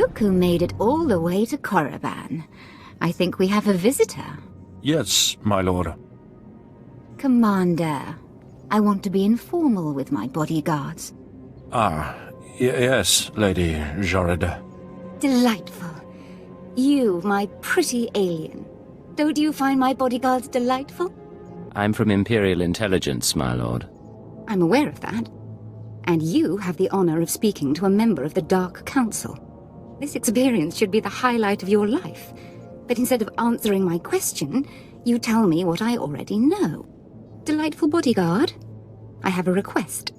Look who made it all the way to Korriban. I think we have a visitor. Yes, my lord. Commander, I want to be informal with my bodyguards. Yes, Lady Jorida. Delightful. You, my pretty alien. Don't you find my bodyguards delightful? I'm from Imperial Intelligence, my lord. I'm aware of that. And you have the honor of speaking to a member of the Dark Council. This experience should be the highlight of your life. But instead of answering my question, you tell me what I already know. Delightful bodyguard, I have a request.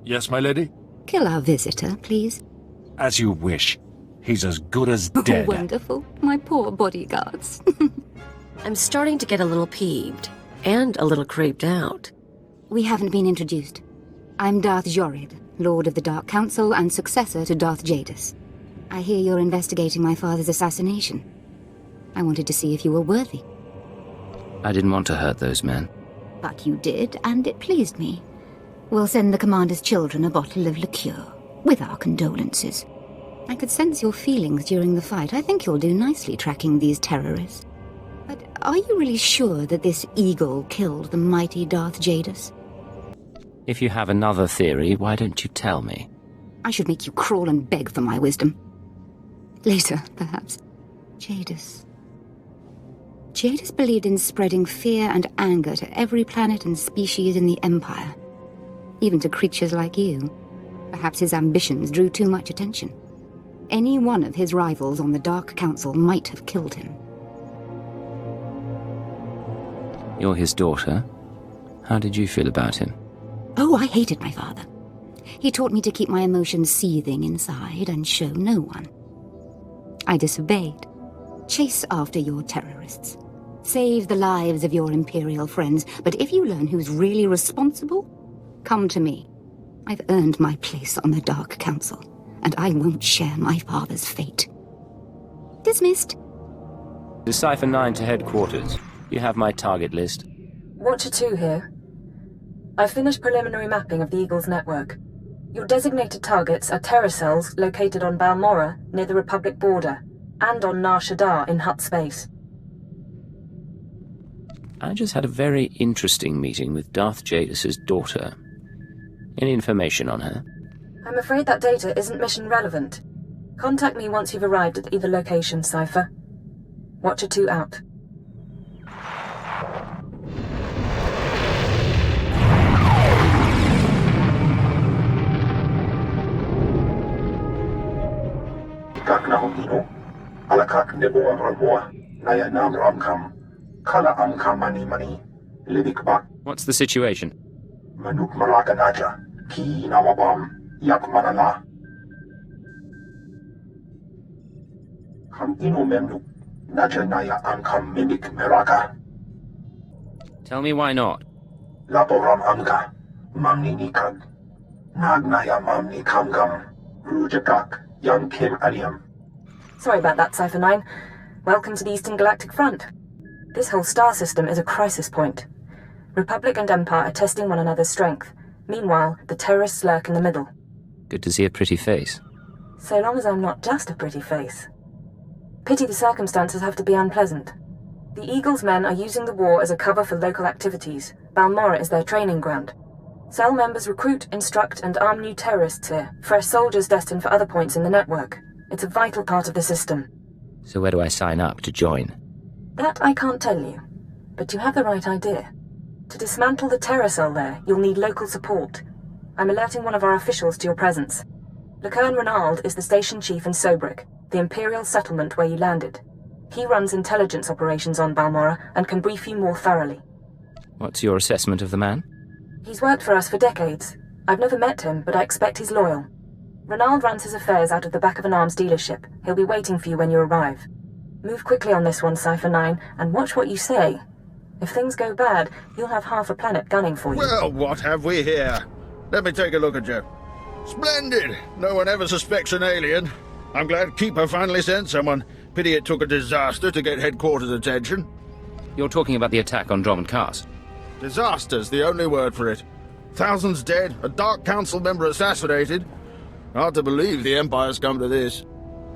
Yes, my lady? Kill our visitor, please. As you wish. He's as good as dead. Oh, wonderful. My poor bodyguards. I'm starting to get a little peeved, and a little creeped out. We haven't been introduced. I'm Darth Jorid, Lord of the Dark Council and successor to Darth Jadis. I hear you're investigating my father's assassination. I wanted to see if you were worthy. I didn't want to hurt those men. But you did, and it pleased me. We'll send the commander's children a bottle of liqueur, with our condolences. I could sense your feelings during the fight. I think you'll do nicely tracking these terrorists. But are you really sure that this eagle killed the mighty Darth Jadis? If you have another theory, why don't you tell me? I should make you crawl and beg for my wisdom. Later, perhaps. Jadis. Jadis believed in spreading fear and anger to every planet and species in the Empire. Even to creatures like you. Perhaps his ambitions drew too much attention. Any one of his rivals on the Dark Council might have killed him. You're his daughter. How did you feel about him? Oh, I hated my father. He taught me to keep my emotions seething inside and show no one. I disobeyed. Chase after your terrorists. Save the lives of your Imperial friends. But if you learn who's really responsible, come to me. I've earned my place on the Dark Council, and I won't share my father's fate. Dismissed. Decipher 9 to headquarters. You have my target list. Watcher 2 here. I've finished preliminary mapping of the Eagle's network. Your designated targets are terror cells located on Balmorra, near the Republic border, and on Nar Shaddaa in Hutt space. I just had a very interesting meeting with Darth Jadis' daughter. Any information on her? I'm afraid that data isn't mission relevant. Contact me once you've arrived at either location, Cypher. Watcher 2 out. Alakak nebo Ramboa, Naya Nam Ramkam, Kala Amkam Mani, Lidikbak, What's the situation? Manuk Marakanaja, Ki Nawabam, Yakmanala. Kam Ino Memnu, Naja Naya Amkam Mimik Meraka, Tell me why not. Laporam Amka, Mamni Nikag, Nagnaya Mamni Kamgam, Rujakak, Young Kim Aliam. Sorry about that, Cypher 9. Welcome to the Eastern Galactic Front. This whole star system is a crisis point. Republic and Empire are testing one another's strength. Meanwhile, the terrorists lurk in the middle. Good to see a pretty face. So long as I'm not just a pretty face. Pity the circumstances have to be unpleasant. The Eagle's men are using the war as a cover for local activities. Balmorra is their training ground. Cell members recruit, instruct, and arm new terrorists here, fresh soldiers destined for other points in the network. It's a vital part of the system. So where do I sign up to join? That I can't tell you, but you have the right idea. To dismantle the terror cell there, you'll need local support. I'm alerting one of our officials to your presence. Lucerne Renald is the station chief in Sobrik, the Imperial settlement where you landed. He runs intelligence operations on Balmorra and can brief you more thoroughly. What's your assessment of the man? He's worked for us for decades. I've never met him, but I expect he's loyal. Renald runs his affairs out of the back of an arms dealership. He'll be waiting for you when you arrive. Move quickly on this one, Cypher 9, and watch what you say. If things go bad, you'll have half a planet gunning for you. Well, what have we here? Let me take a look at you. Splendid! No one ever suspects an alien. I'm glad Keeper finally sent someone. Pity it took a disaster to get headquarters' attention. You're talking about the attack on Drummond Cast. Disaster's the only word for it. Thousands dead, a Dark Council member assassinated. Hard to believe the Empire's come to this.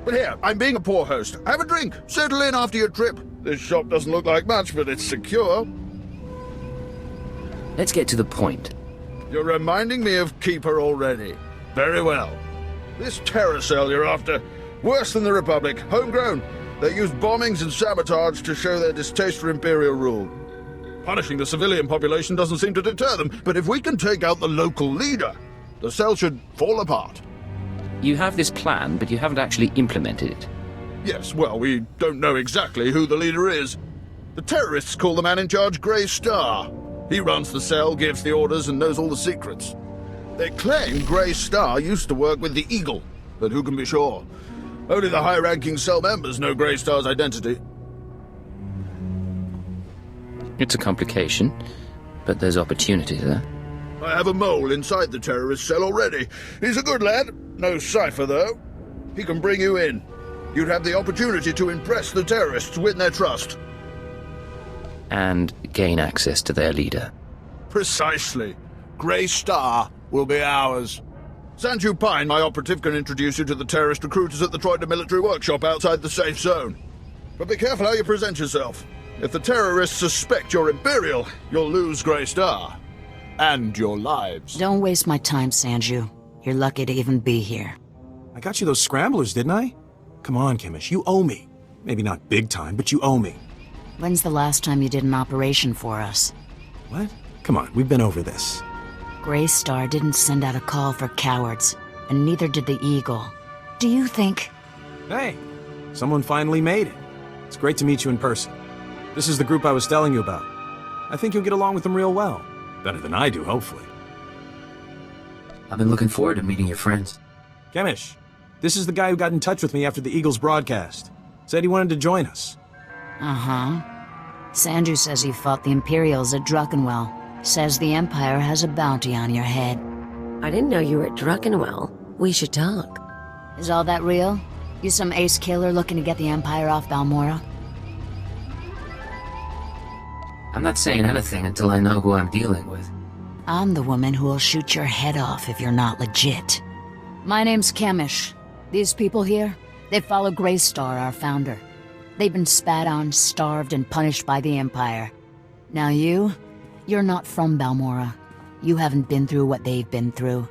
But here, I'm being a poor host. Have a drink. Settle in after your trip. This shop doesn't look like much, but it's secure. Let's get to the point. You're reminding me of Keeper already. Very well. This terror cell you're after, worse than the Republic, homegrown. They use bombings and sabotage to show their distaste for Imperial rule. Punishing the civilian population doesn't seem to deter them, but if we can take out the local leader, the cell should fall apart. You have this plan, but you haven't actually implemented it. Yes, well, we don't know exactly who the leader is. The terrorists call the man in charge Grey Star. He runs the cell, gives the orders, and knows all the secrets. They claim Grey Star used to work with the Eagle, but who can be sure? Only the high-ranking cell members know Grey Star's identity. It's a complication, but there's opportunity there. I have a mole inside the terrorist cell already. He's a good lad. No cipher, though. He can bring you in. You'd have the opportunity to impress the terrorists, win their trust. And gain access to their leader. Precisely. Grey Star will be ours. Sanju Pine, my operative, can introduce you to the terrorist recruiters at the Troida military workshop outside the safe zone. But be careful how you present yourself. If the terrorists suspect you're Imperial, you'll lose Grey Star. And your lives. Don't waste my time, Sanju. You're lucky to even be here. I got you those scramblers, didn't I? Come on, Kemish, you owe me. Maybe not big time, but you owe me. When's the last time you did an operation for us? What? Come on, we've been over this. Grey Star didn't send out a call for cowards, and neither did the Eagle. Do you think... Hey, someone finally made it. It's great to meet you in person. This is the group I was telling you about. I think you'll get along with them real well. Better than I do, hopefully. I've been looking forward to meeting your friends. Kemish, this is the guy who got in touch with me after the Eagles broadcast. Said he wanted to join us. Uh-huh. Sanju says you fought the Imperials at Druckenwell. Says the Empire has a bounty on your head. I didn't know you were at Druckenwell. We should talk. Is all that real? You some ace killer looking to get the Empire off Balmorra? I'm not saying anything until I know who I'm dealing with. I'm the woman who will shoot your head off if you're not legit. My name's Kemish. These people here, they follow Grey Star, our founder. They've been spat on, starved, and punished by the Empire. Now you're not from Balmorra. You haven't been through what they've been through.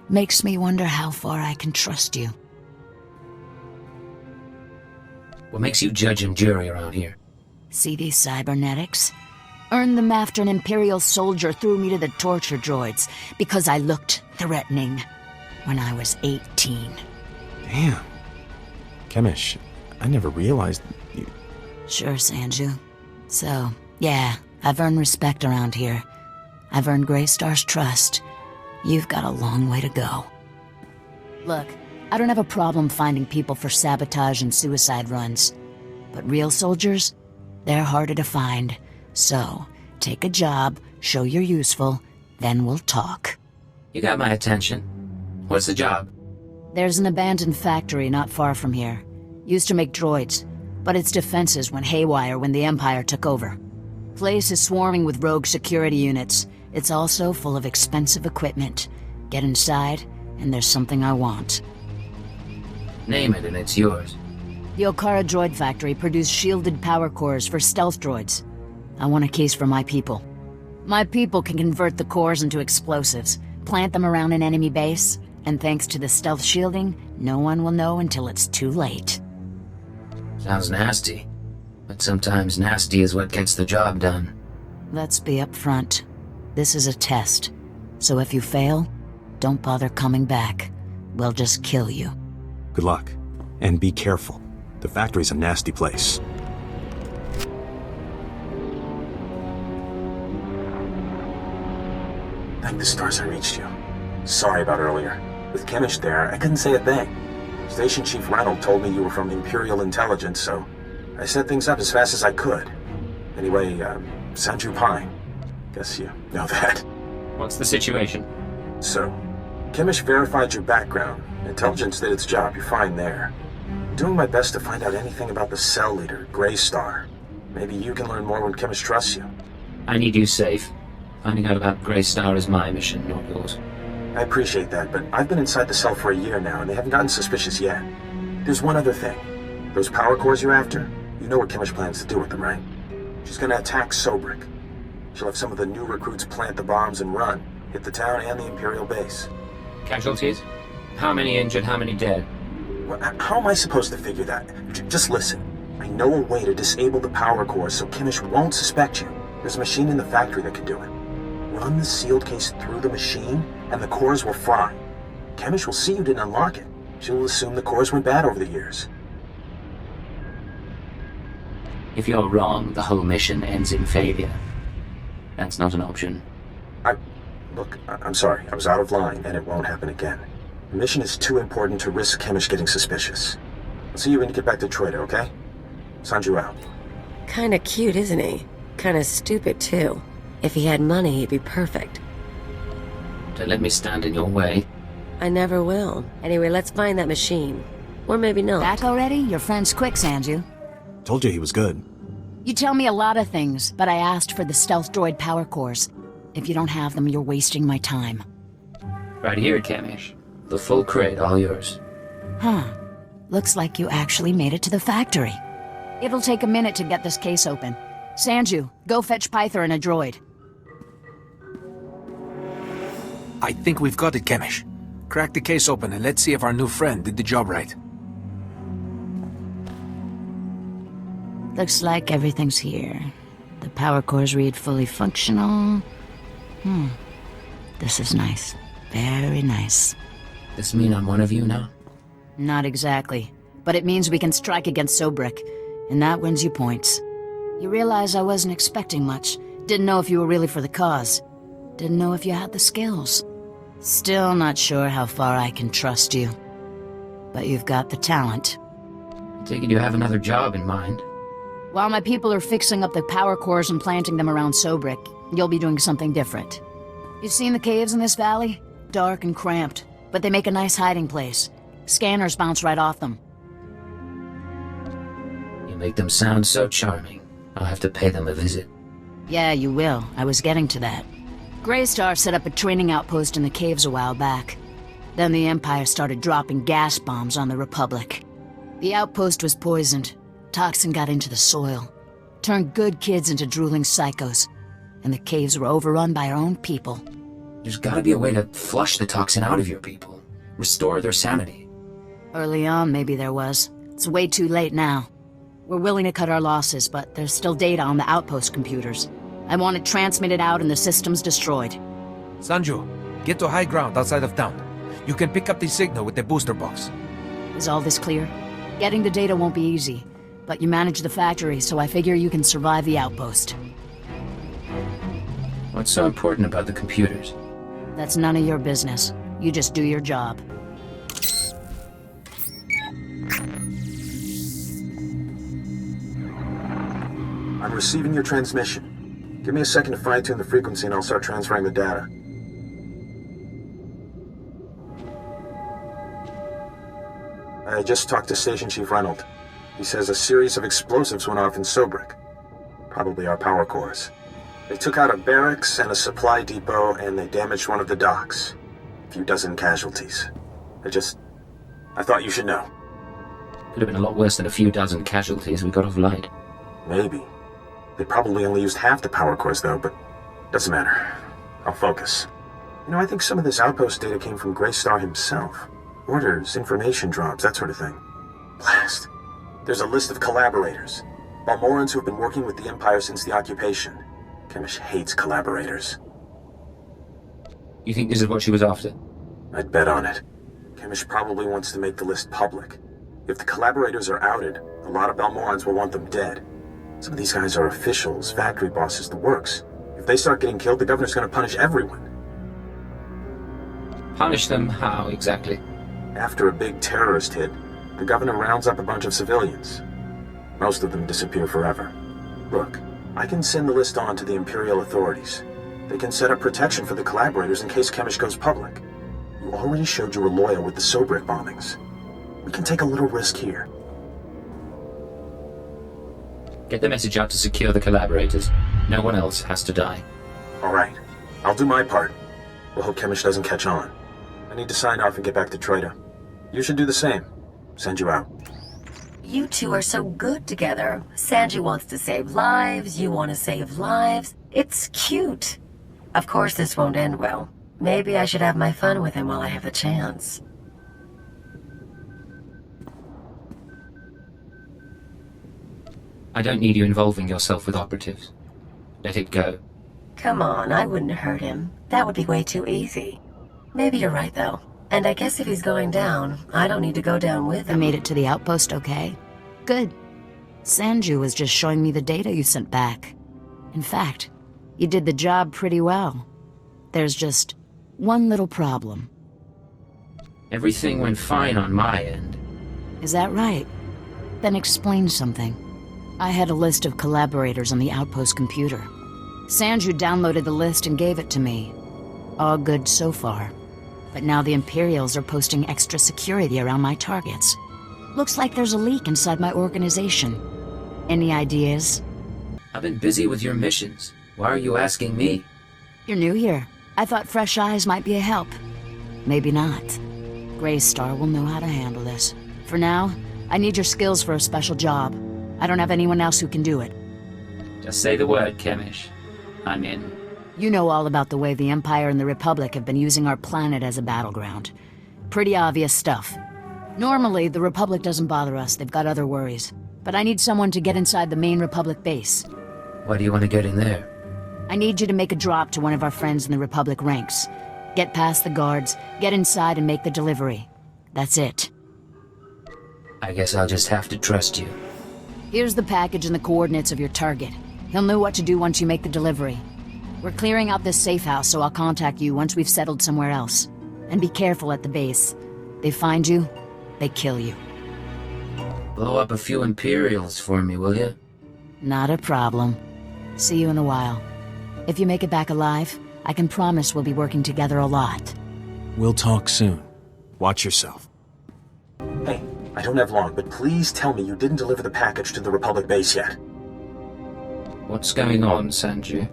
Makes me wonder how far I can trust you. What makes you judge and jury around here? See these cybernetics? Earned them after an Imperial soldier threw me to the torture droids because I looked threatening when I was 18. Damn. Kemish, I never realized you... Sure, Sanju. So, yeah, I've earned respect around here. I've earned Grey Star's trust. You've got a long way to go. Look, I don't have a problem finding people for sabotage and suicide runs. But real soldiers, they're harder to find. So, take a job, show you're useful, then we'll talk. You got my attention. What's the job? There's an abandoned factory not far from here. Used to make droids, but its defenses went haywire when the Empire took over. Place is swarming with rogue security units. It's also full of expensive equipment. Get inside, and there's something I want. Name it and it's yours. The Okara Droid Factory produced shielded power cores for stealth droids. I want a case for my people. My people can convert the cores into explosives, plant them around an enemy base, and thanks to the stealth shielding, no one will know until it's too late. Sounds nasty, but sometimes nasty is what gets the job done. Let's be upfront. This is a test, so if you fail, don't bother coming back. We'll just kill you. Good luck. And be careful. The factory's a nasty place. Thank the stars I reached you. Sorry about earlier. With Kemish there, I couldn't say a thing. Station Chief Reynolds told me you were from Imperial Intelligence, so I set things up as fast as I could. Anyway, Sanju Pine. Guess you know that. What's the situation? So, Kemish verified your background. Intelligence did its job. You're fine there. I'm doing my best to find out anything about the cell leader, Grey Star. Maybe you can learn more when Kemish trusts you. I need you safe. Finding out about Grey Star is my mission, not yours. I appreciate that, but I've been inside the cell for a year now, and they haven't gotten suspicious yet. There's one other thing. Those power cores you're after, you know what Kemish plans to do with them, right? She's gonna attack Sobrik. She'll have some of the new recruits plant the bombs and run, hit the town and the Imperial base. Casualties? How many injured, how many dead? Well, how am I supposed to figure that? Just listen. I know a way to disable the power cores so Kemish won't suspect you. There's a machine in the factory that can do it. Run the sealed case through the machine, and the cores will fry. Kemish will see you didn't unlock it. She will assume the cores went bad over the years. If you're wrong, the whole mission ends in failure. That's not an option. Look, I'm sorry. I was out of line, and it won't happen again. The mission is too important to risk Kemish getting suspicious. I'll see you when you get back to Troida, okay? Sanju out. Kinda cute, isn't he? Kinda stupid, too. If he had money, he'd be perfect. Don't let me stand in your way. I never will. Anyway, let's find that machine. Or maybe not. Back already? Your friend's quick, Sanju. Told you he was good. You tell me a lot of things, but I asked for the stealth droid power cores. If you don't have them, you're wasting my time. Right here, Kemish. The full crate, all yours. Huh. Looks like you actually made it to the factory. It'll take a minute to get this case open. Sanju, go fetch Pyther and a droid. I think we've got it, Kemish. Crack the case open and let's see if our new friend did the job right. Looks like everything's here. The power cores read fully functional. This is nice. Very nice. This mean I'm one of you now? Not exactly. But it means we can strike against Sobrik, and that wins you points. You realize I wasn't expecting much. Didn't know if you were really for the cause. Didn't know if you had the skills. Still not sure how far I can trust you. But you've got the talent. I take it you have another job in mind. While my people are fixing up the power cores and planting them around Sobrik, you'll be doing something different. You've seen the caves in this valley? Dark and cramped, but they make a nice hiding place. Scanners bounce right off them. You make them sound so charming. I'll have to pay them a visit. Yeah, you will. I was getting to that. Greystar set up a training outpost in the caves a while back. Then the Empire started dropping gas bombs on the Republic. The outpost was poisoned. Toxin got into the soil. Turned good kids into drooling psychos. And the caves were overrun by our own people. There's gotta be a way to flush the toxin out of your people. Restore their sanity. Early on, maybe there was. It's way too late now. We're willing to cut our losses, but there's still data on the outpost computers. I want it transmitted out and the systems destroyed. Sanju, get to high ground outside of town. You can pick up the signal with the booster box. Is all this clear? Getting the data won't be easy, but you manage the factory, so I figure you can survive the outpost. What's so important about the computers? That's none of your business. You just do your job. I'm receiving your transmission. Give me a second to fine-tune the frequency and I'll start transferring the data. I just talked to Station Chief Reynolds. He says a series of explosives went off in Sobrik. Probably our power cores. They took out a barracks and a supply depot and they damaged one of the docks. A few dozen casualties. I thought you should know. Could have been a lot worse than a few dozen casualties we got off light. Maybe. They probably only used half the power cores though, but doesn't matter. I'll focus. You know, I think some of this outpost data came from Greystar himself. Orders, information drops, that sort of thing. Blast. There's a list of collaborators. Balmorrans who have been working with the Empire since the occupation. Kemish hates collaborators. You think this is what she was after? I'd bet on it. Kemish probably wants to make the list public. If the collaborators are outed, a lot of Balmorrans will want them dead. Some of these guys are officials, factory bosses, the works. If they start getting killed, the governor's gonna punish everyone. Punish them how, exactly? After a big terrorist hit, the governor rounds up a bunch of civilians. Most of them disappear forever. Look, I can send the list on to the Imperial authorities. They can set up protection for the collaborators in case Kemish goes public. You already showed you were loyal with the Sobrik bombings. We can take a little risk here. Get the message out to secure the collaborators. No one else has to die. All right. I'll do my part. We'll hope Kemish doesn't catch on. I need to sign off and get back to Troida. You should do the same. Send you out. You two are so good together. Sanji wants to save lives, you want to save lives. It's cute. Of course this won't end well. Maybe I should have my fun with him while I have the chance. I don't need you involving yourself with operatives. Let it go. Come on, I wouldn't hurt him. That would be way too easy. Maybe you're right, though. And I guess if he's going down, I don't need to go down with him. I made it to the outpost okay? Good. Sanju was just showing me the data you sent back. In fact, you did the job pretty well. There's just one little problem. Everything went fine on my end. Is that right? Then explain something. I had a list of collaborators on the outpost computer. Sanju downloaded the list and gave it to me. All good so far. But now the Imperials are posting extra security around my targets. Looks like there's a leak inside my organization. Any ideas? I've been busy with your missions. Why are you asking me? You're new here. I thought fresh eyes might be a help. Maybe not. Greystar will know how to handle this. For now, I need your skills for a special job. I don't have anyone else who can do it. Just say the word, Kemish. I'm in. You know all about the way the Empire and the Republic have been using our planet as a battleground. Pretty obvious stuff. Normally, the Republic doesn't bother us. They've got other worries. But I need someone to get inside the main Republic base. Why do you want to get in there? I need you to make a drop to one of our friends in the Republic ranks. Get past the guards, get inside and make the delivery. That's it. I guess I'll just have to trust you. Here's the package and the coordinates of your target. He'll know what to do once you make the delivery. We're clearing out this safe house, so I'll contact you once we've settled somewhere else. And be careful at the base. They find you, they kill you. Blow up a few Imperials for me, will you? Not a problem. See you in a while. If you make it back alive, I can promise we'll be working together a lot. We'll talk soon. Watch yourself. Hey, I don't have long, but please tell me you didn't deliver the package to the Republic base yet. What's going on, Sanju?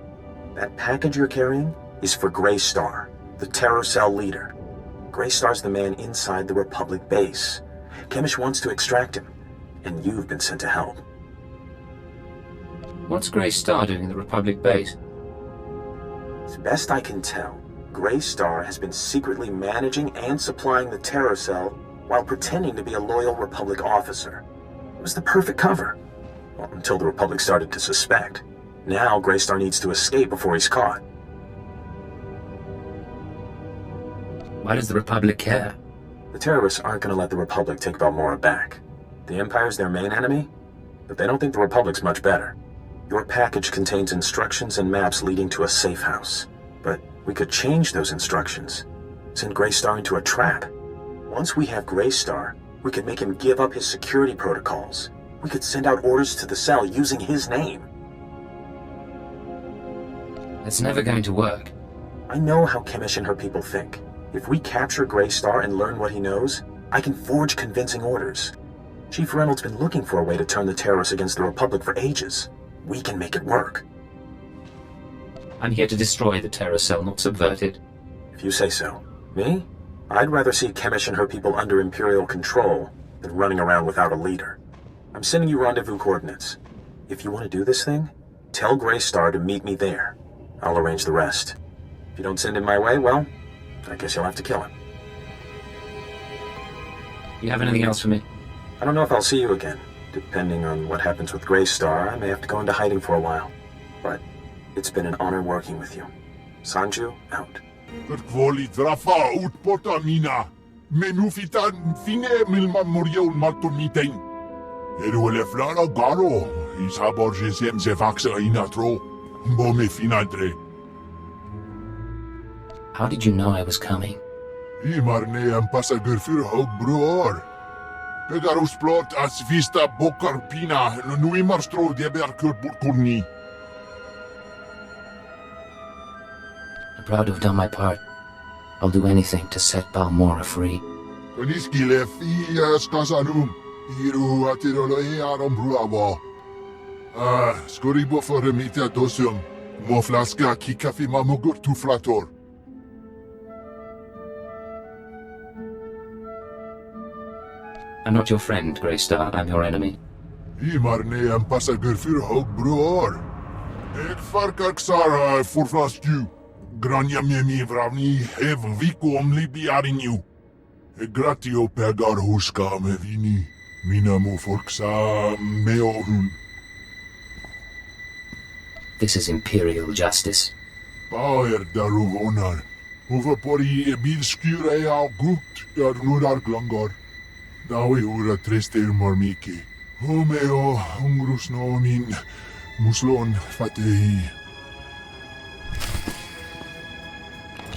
That package you're carrying is for Greystar, the Terror Cell leader. Greystar's the man inside the Republic base. Kemish wants to extract him, and you've been sent to help. What's Greystar doing in the Republic base? As best I can tell, Greystar has been secretly managing and supplying the Terror Cell while pretending to be a loyal Republic officer. It was the perfect cover. Well, until the Republic started to suspect. Now Greystar needs to escape before he's caught. Why does the Republic care? The terrorists aren't going to let the Republic take Balmorra back. The Empire's their main enemy, but they don't think the Republic's much better. Your package contains instructions and maps leading to a safe house. But we could change those instructions. Send Greystar into a trap. Once we have Greystar, we could make him give up his security protocols. We could send out orders to the cell using his name. That's never going to work. I know how Kemish and her people think. If we capture Greystar and learn what he knows, I can forge convincing orders. Chief Reynolds' been looking for a way to turn the terrorists against the Republic for ages. We can make it work. I'm here to destroy the Terror Cell, not subvert it. If you say so. Me? I'd rather see Kemish and her people under Imperial control than running around without a leader. I'm sending you rendezvous coordinates. If you want to do this thing, tell Greystar to meet me there. I'll arrange the rest. If you don't send him my way, well, I guess you'll have to kill him. You have anything else for me? I don't know if I'll see you again. Depending on what happens with Greystar, I may have to go into hiding for a while. But it's been an honor working with you. Sanju, out. Kvoli drafa utpota mina. Menufitan fine milma moriol maltomitein. Eruele flara garo. Isabor jesem zevaxa inatro. Bome finadre. How did you know I was coming? Imarne ambassador für Hogbror. Pegarus plot as vista bokarpina nuimarstro deberkur burkurni. I'm proud to have done my part. I'll do anything to set Balmorra free. Koniskile fias kasanum. Iru atirolo arom bruavo. Skoribo for remita dosum. Moflaska kikafi mamugur tu flator. I'm not your friend, Greystar. I'm your enemy. Imarne en passager voor hoog broer. Ik verkijk Sarah voor vast you. Grania mi vravni have vikom libi arinu. Ik gratio pegar huska me vini. Minamo forksa meorun. This is Imperial justice. Bauer daruvonar. Overpori bilskure al gut nudar glangor. Dawi ura triste marmiki. Homeo hungrus nomin muslon fatehi.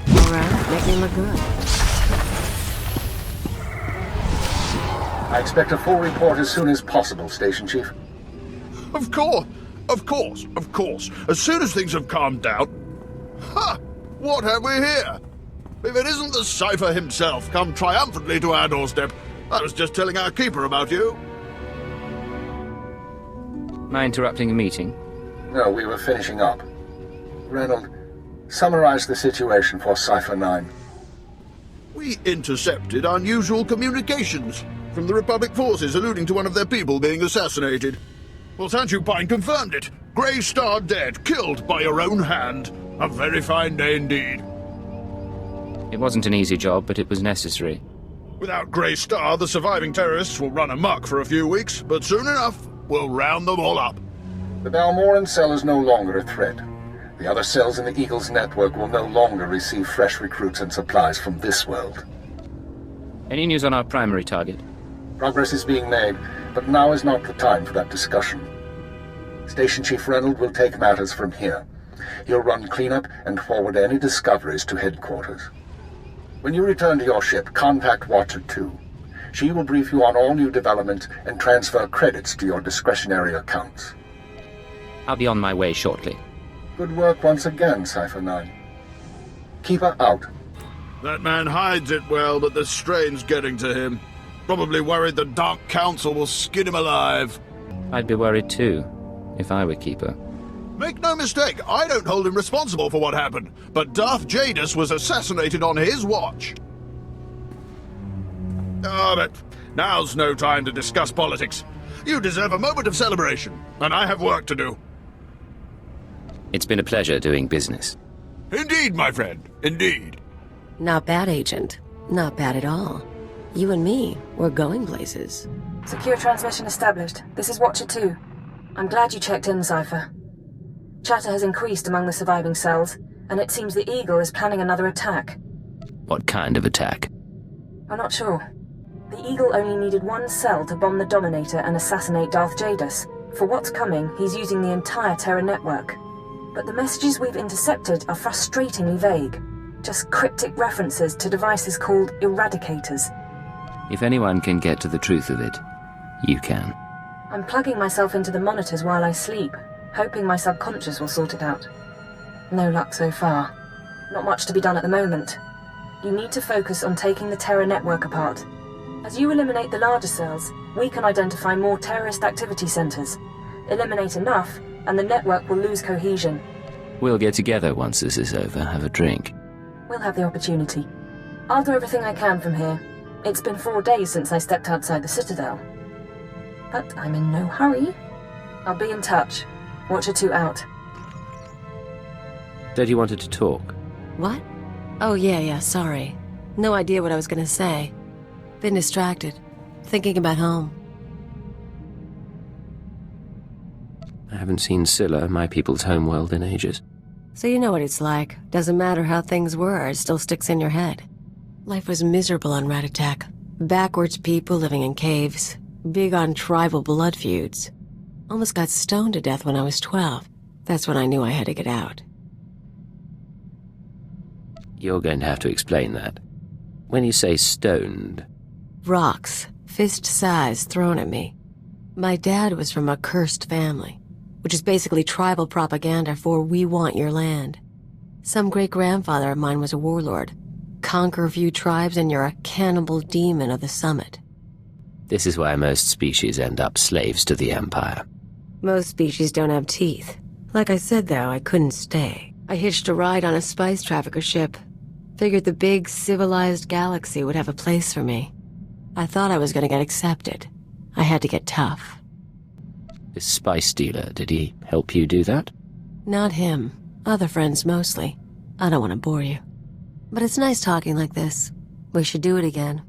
Alright, make me look good. I expect a full report as soon as possible, Station Chief. Of course. As soon as things have calmed down. Ha! What have we here? If it isn't the Cypher himself come triumphantly to our doorstep. I was just telling our keeper about you. Am I interrupting a meeting? No, we were finishing up. Reynold, summarize the situation for Cypher 9. We intercepted unusual communications from the Republic forces alluding to one of their people being assassinated. Well, Sanju Pine confirmed it. Greystar dead, killed by your own hand. A very fine day indeed. It wasn't an easy job, but it was necessary. Without Greystar, the surviving terrorists will run amok for a few weeks, but soon enough, we'll round them all up. The Balmorran cell is no longer a threat. The other cells in the Eagles network will no longer receive fresh recruits and supplies from this world. Any news on our primary target? Progress is being made, but now is not the time for that discussion. Station Chief Reynold will take matters from here. He'll run cleanup and forward any discoveries to headquarters. When you return to your ship, contact Watcher 2. She will brief you on all new developments and transfer credits to your discretionary accounts. I'll be on my way shortly. Good work once again, Cypher 9. Keep her out. That man hides it well, but the strain's getting to him. Probably worried the Dark Council will skin him alive. I'd be worried too, if I were Keeper. Make no mistake, I don't hold him responsible for what happened, but Darth Jadus was assassinated on his watch. But now's no time to discuss politics. You deserve a moment of celebration, and I have work to do. It's been a pleasure doing business. Indeed, my friend, indeed. Not bad, Agent. Not bad at all. You and me, we're going places. Secure transmission established. This is Watcher 2. I'm glad you checked in, Cypher. Chatter has increased among the surviving cells, and it seems the Eagle is planning another attack. What kind of attack? I'm not sure. The Eagle only needed one cell to bomb the Dominator and assassinate Darth Jadus. For what's coming, he's using the entire Terra network. But the messages we've intercepted are frustratingly vague. Just cryptic references to devices called Eradicators. If anyone can get to the truth of it, you can. I'm plugging myself into the monitors while I sleep, hoping my subconscious will sort it out. No luck so far. Not much to be done at the moment. You need to focus on taking the Terra network apart. As you eliminate the larger cells, we can identify more terrorist activity centers. Eliminate enough, and the network will lose cohesion. We'll get together once this is over, have a drink. We'll have the opportunity. I'll do everything I can from here. It's been 4 days since I stepped outside the Citadel. But I'm in no hurry. I'll be in touch. Watcher 2 out. Said you wanted to talk. What? Oh, yeah, sorry. No idea what I was gonna say. Been distracted. Thinking about home. I haven't seen Scylla, my people's homeworld, in ages. So you know what it's like. Doesn't matter how things were, it still sticks in your head. Life was miserable on Rat Attack. Backwards people living in caves. Big on tribal blood feuds. Almost got stoned to death when I was 12. That's when I knew I had to get out. You're going to have to explain that. When you say stoned... Rocks, fist-size, thrown at me. My dad was from a cursed family, which is basically tribal propaganda for "we want your land." Some great-grandfather of mine was a warlord. Conquer a few tribes and you're a cannibal demon of the summit. This is why most species end up slaves to the Empire. Most species don't have teeth. Like I said, though, I couldn't stay. I hitched a ride on a spice trafficker ship. Figured the big, civilized galaxy would have a place for me. I thought I was gonna get accepted. I had to get tough. This spice dealer, did he help you do that? Not him. Other friends mostly. I don't want to bore you. But it's nice talking like this. We should do it again.